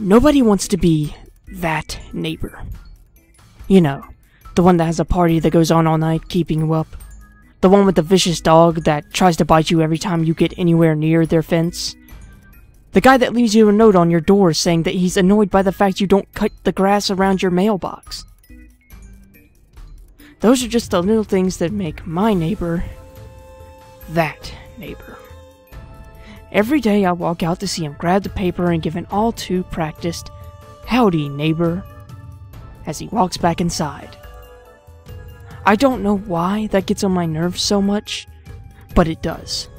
Nobody wants to be that neighbor. You know, the one that has a party that goes on all night, keeping you up. The one with the vicious dog that tries to bite you every time you get anywhere near their fence. The guy that leaves you a note on your door saying that he's annoyed by the fact you don't cut the grass around your mailbox. Those are just the little things that make my neighbor that neighbor. Every day I walk out to see him grab the paper and give an all too practiced "Howdy, neighbor," as he walks back inside. I don't know why that gets on my nerves so much, but it does.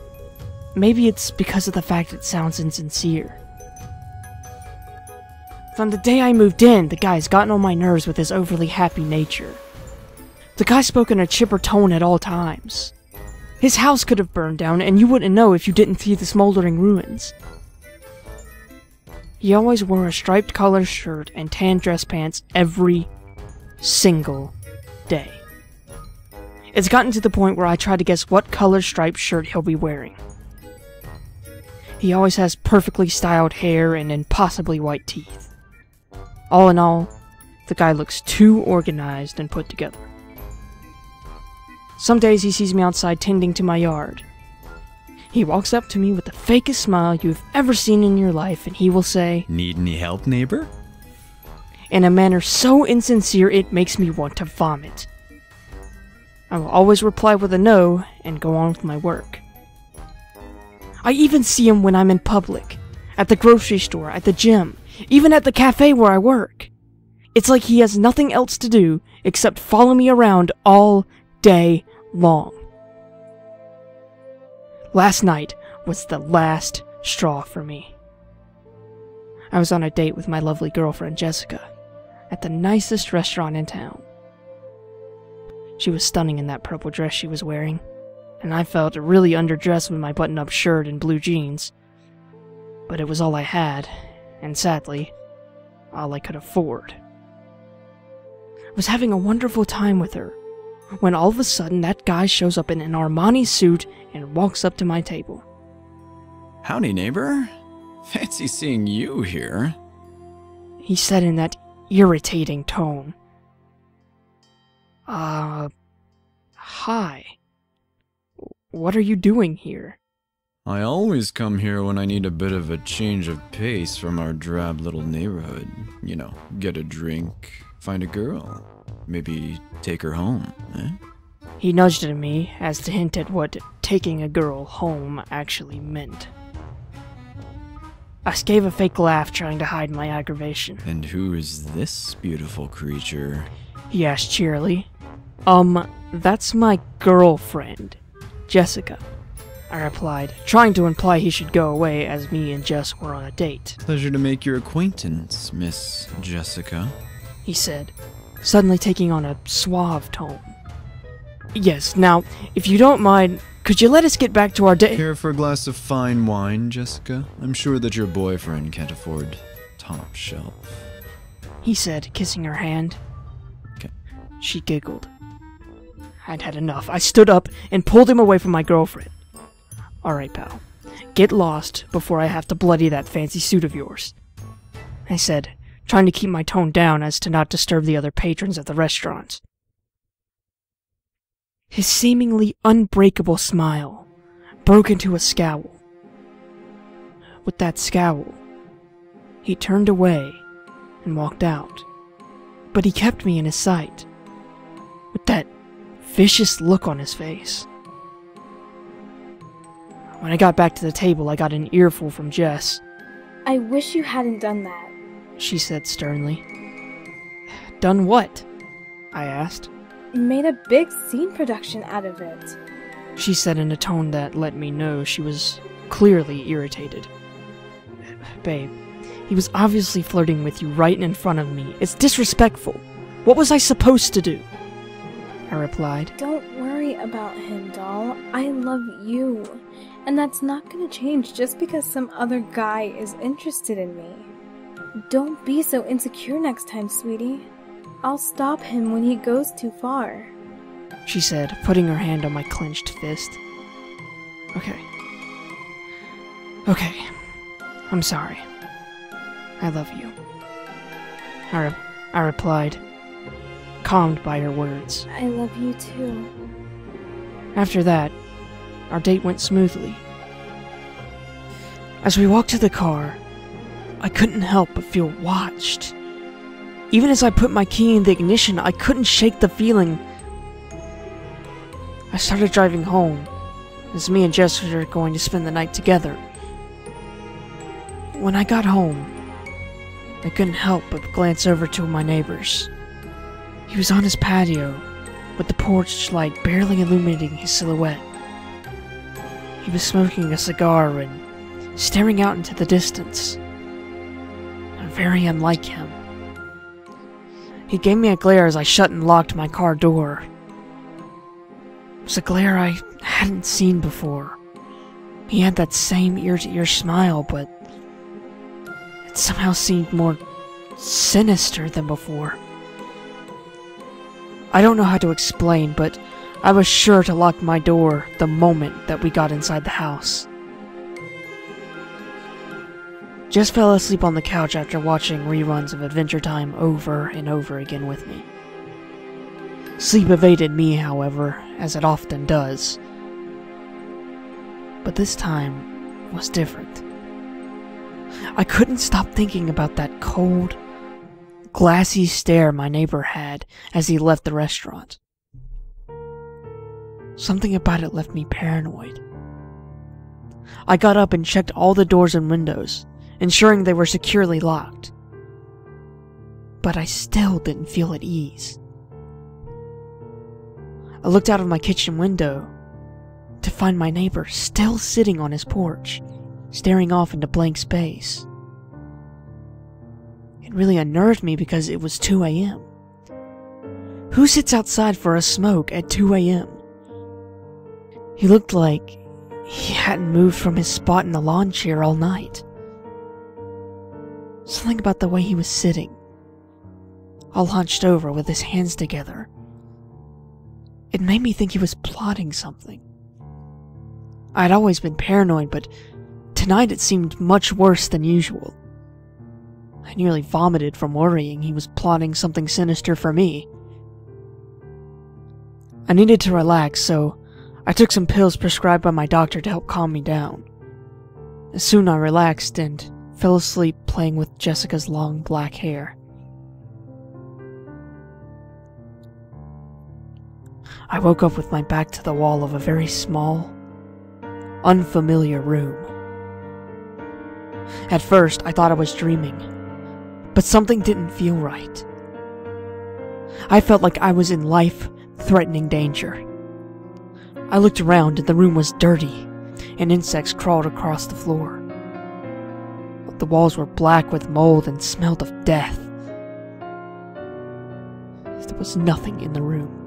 Maybe it's because of the fact it sounds insincere. From the day I moved in, the guy's gotten on my nerves with his overly happy nature. The guy spoke in a chipper tone at all times. His house could have burned down, and you wouldn't know if you didn't see the smoldering ruins. He always wore a striped collar shirt and tan dress pants every single day. It's gotten to the point where I try to guess what color striped shirt he'll be wearing. He always has perfectly styled hair and impossibly white teeth. All in all, the guy looks too organized and put together. Some days he sees me outside tending to my yard. He walks up to me with the fakest smile you've ever seen in your life, and he will say, "Need any help, neighbor?" in a manner so insincere it makes me want to vomit. I will always reply with a no and go on with my work. I even see him when I'm in public, at the grocery store, at the gym, even at the cafe where I work. It's like he has nothing else to do except follow me around all day long. Last night was the last straw for me. I was on a date with my lovely girlfriend Jessica at the nicest restaurant in town. She was stunning in that purple dress she was wearing, and I felt really underdressed with my button-up shirt and blue jeans. But it was all I had, and sadly, all I could afford. I was having a wonderful time with her, when all of a sudden that guy shows up in an Armani suit and walks up to my table. "Howdy, neighbor. Fancy seeing you here," he said in that irritating tone. Hi. What are you doing here? "I always come here when I need a bit of a change of pace from our drab little neighborhood. You know, get a drink, find a girl, maybe take her home, eh?" He nudged at me as to hint at what taking a girl home actually meant. I gave a fake laugh trying to hide my aggravation. "And who is this beautiful creature?" he asked cheerily. That's my girlfriend, Jessica," I replied, trying to imply he should go away as me and Jess were on a date. "Pleasure to make your acquaintance, Miss Jessica," he said, suddenly taking on a suave tone. "Yes, now, if you don't mind, could you let us get back to our date?" "Care for a glass of fine wine, Jessica? I'm sure that your boyfriend can't afford top shelf," he said, kissing her hand. Okay. She giggled. I'd had enough. I stood up and pulled him away from my girlfriend. "Alright, pal. Get lost before I have to bloody that fancy suit of yours," I said, trying to keep my tone down as to not disturb the other patrons at the restaurant. His seemingly unbreakable smile broke into a scowl. With that scowl, he turned away and walked out, but he kept me in his sight, with that vicious look on his face. When I got back to the table, I got an earful from Jess. "I wish you hadn't done that," she said sternly. "Done what?" I asked. "Made a big scene production out of it." She said in a tone that let me know she was clearly irritated. "Babe, he was obviously flirting with you right in front of me. It's disrespectful. What was I supposed to do?" I replied. "Don't worry about him, doll. I love you. And that's not gonna change just because some other guy is interested in me. Don't be so insecure next time, sweetie. I'll stop him when he goes too far," she said, putting her hand on my clenched fist. Okay, I'm sorry," I love you. I replied, calmed by her words. I love you too. After that, our date went smoothly. As we walked to the car, I couldn't help but feel watched. Even as I put my key in the ignition, I couldn't shake the feeling. I started driving home, as me and Jess were going to spend the night together. When I got home, I couldn't help but glance over to my neighbor's. He was on his patio, with the porch light barely illuminating his silhouette. He was smoking a cigar and staring out into the distance. Very unlike him. He gave me a glare as I shut and locked my car door. It was a glare I hadn't seen before. He had that same ear-to-ear smile, but it somehow seemed more sinister than before. I don't know how to explain, but I was sure to lock my door the moment that we got inside the house. Jess fell asleep on the couch after watching reruns of Adventure Time over and over again with me. Sleep evaded me, however, as it often does. But this time was different. I couldn't stop thinking about that cold, glassy stare my neighbor had as he left the restaurant. Something about it left me paranoid. I got up and checked all the doors and windows, ensuring they were securely locked. But I still didn't feel at ease. I looked out of my kitchen window to find my neighbor still sitting on his porch, staring off into blank space. It really unnerved me because it was 2 a.m. Who sits outside for a smoke at 2 a.m.? He looked like he hadn't moved from his spot in the lawn chair all night. Something about the way he was sitting, all hunched over with his hands together. It made me think he was plotting something. I'd always been paranoid, but tonight it seemed much worse than usual. I nearly vomited from worrying he was plotting something sinister for me. I needed to relax, so I took some pills prescribed by my doctor to help calm me down. Soon I relaxed and fell asleep playing with Jessica's long black hair. I woke up with my back to the wall of a very small, unfamiliar room. At first, I thought I was dreaming, but something didn't feel right. I felt like I was in life-threatening danger. I looked around and the room was dirty, and insects crawled across the floor. The walls were black with mold and smelled of death. There was nothing in the room.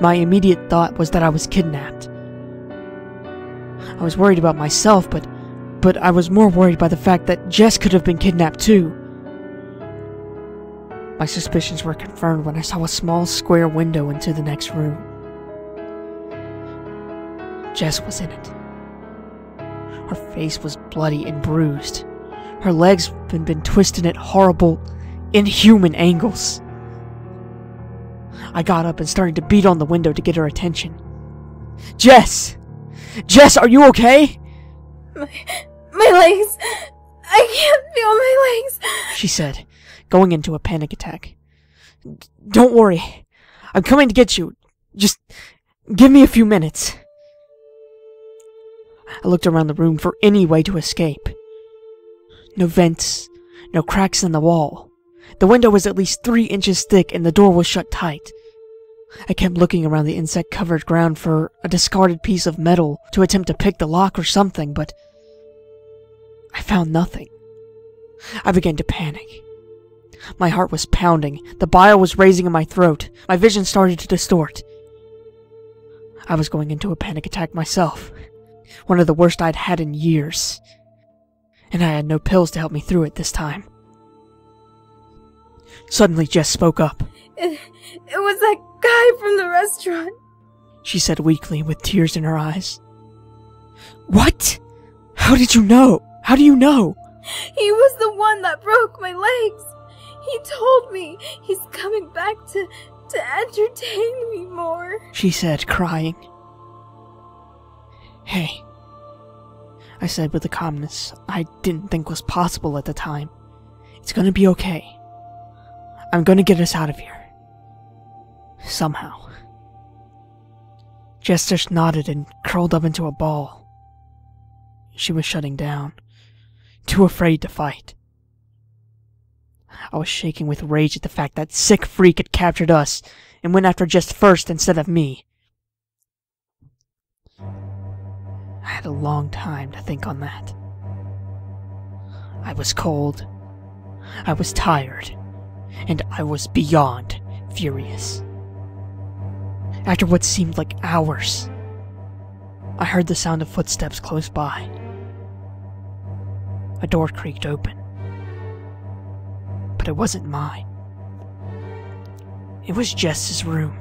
My immediate thought was that I was kidnapped. I was worried about myself, but I was more worried by the fact that Jess could have been kidnapped too. My suspicions were confirmed when I saw a small square window into the next room. Jess was in it. Her face was bloody and bruised. Her legs had been twisted at horrible, inhuman angles. I got up and started to beat on the window to get her attention. Jess! Jess, are you okay? My legs! I can't feel my legs! She said, going into a panic attack. Don't worry. I'm coming to get you. Just give me a few minutes. I looked around the room for any way to escape. No vents, no cracks in the wall. The window was at least 3 inches thick and the door was shut tight. I kept looking around the insect-covered ground for a discarded piece of metal to attempt to pick the lock or something, but I found nothing. I began to panic. My heart was pounding, the bile was raising in my throat, my vision started to distort. I was going into a panic attack myself, one of the worst I'd had in years, and I had no pills to help me through it this time. Suddenly, Jess spoke up. It was that guy from the restaurant, she said weakly with tears in her eyes. What? How did you know? How do you know? He was the one that broke my legs. He told me he's coming back to entertain me more. She said, crying. Hey, I said with a calmness I didn't think was possible at the time. It's gonna be okay. I'm gonna get us out of here. Somehow. Jess just nodded and curled up into a ball. She was shutting down, too afraid to fight. I was shaking with rage at the fact that sick freak had captured us and went after Jess first instead of me. I had a long time to think on that. I was cold, I was tired, and I was beyond furious. After what seemed like hours, I heard the sound of footsteps close by. A door creaked open. But it wasn't mine. It was Jess's room.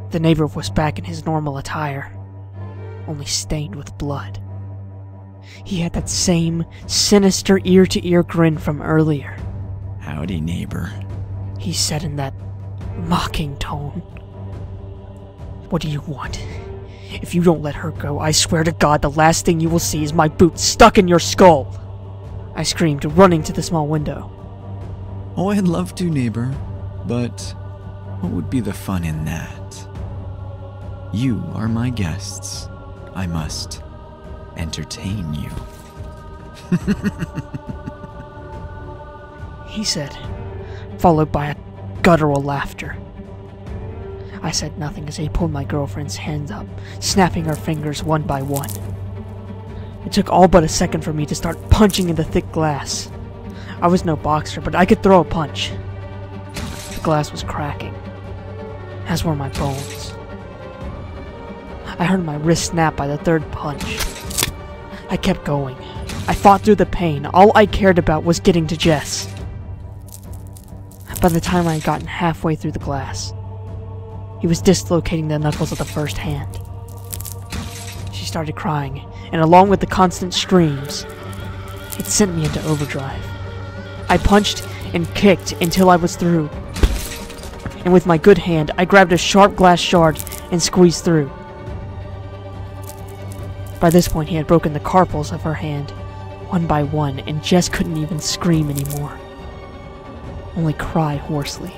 The neighbor was back in his normal attire, only stained with blood. He had that same sinister ear-to-ear grin from earlier. Howdy, neighbor. He said in that mocking tone. What do you want? If you don't let her go, I swear to God the last thing you will see is my boot stuck in your skull! I screamed, running to the small window. Oh, I'd love to, neighbor, but what would be the fun in that? You are my guests. I must entertain you. He said, followed by a guttural laughter. I said nothing as he pulled my girlfriend's hands up, snapping her fingers one by one. It took all but a second for me to start punching in the thick glass. I was no boxer, but I could throw a punch. The glass was cracking, as were my bones. I heard my wrist snap by the third punch. I kept going. I fought through the pain. All I cared about was getting to Jess. By the time I had gotten halfway through the glass, he was dislocating the knuckles of the first hand. She started crying, and along with the constant screams, it sent me into overdrive. I punched and kicked until I was through, and with my good hand, I grabbed a sharp glass shard and squeezed through. By this point, he had broken the carpals of her hand, one by one, and Jess couldn't even scream anymore, only cry hoarsely.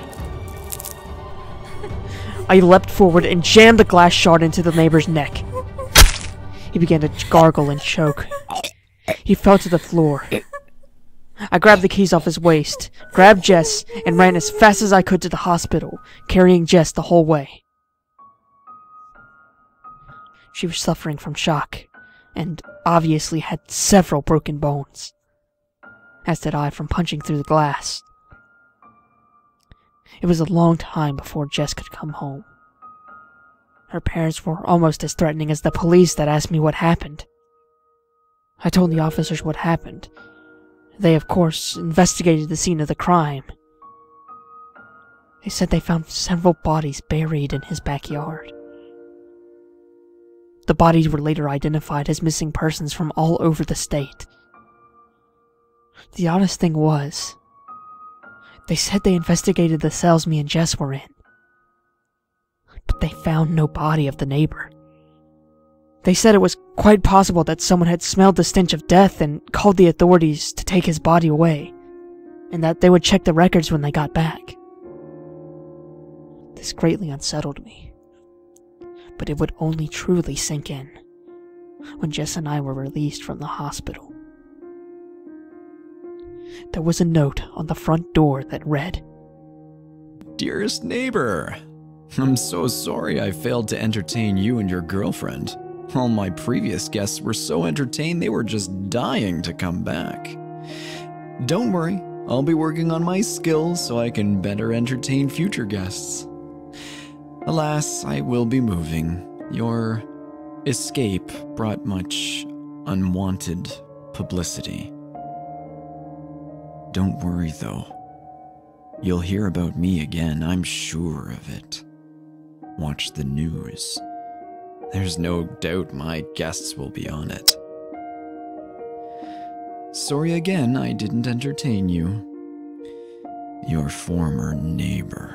I leapt forward and jammed the glass shard into the neighbor's neck. He began to gargle and choke. He fell to the floor. I grabbed the keys off his waist, grabbed Jess, and ran as fast as I could to the hospital, carrying Jess the whole way. She was suffering from shock, and obviously had several broken bones, as did I from punching through the glass. It was a long time before Jess could come home. Her parents were almost as threatening as the police that asked me what happened. I told the officers what happened. They, of course, investigated the scene of the crime. They said they found several bodies buried in his backyard. The bodies were later identified as missing persons from all over the state. The oddest thing was, they said they investigated the cells me and Jess were in, but they found no body of the neighbor. They said it was quite possible that someone had smelled the stench of death and called the authorities to take his body away, and that they would check the records when they got back. This greatly unsettled me, but it would only truly sink in when Jess and I were released from the hospital. There was a note on the front door that read, Dearest neighbor, I'm so sorry I failed to entertain you and your girlfriend. All my previous guests were so entertained they were just dying to come back. Don't worry, I'll be working on my skills so I can better entertain future guests. Alas, I will be moving. Your escape brought much unwanted publicity. Don't worry, though. You'll hear about me again, I'm sure of it. Watch the news. There's no doubt my guests will be on it. Sorry again I didn't entertain you. Your former neighbor.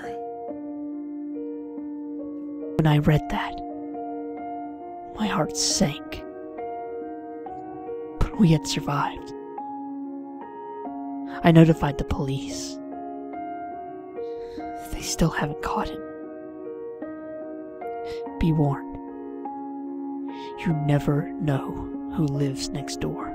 When I read that, my heart sank. But we had survived. I notified the police. They still haven't caught him. Be warned. You never know who lives next door.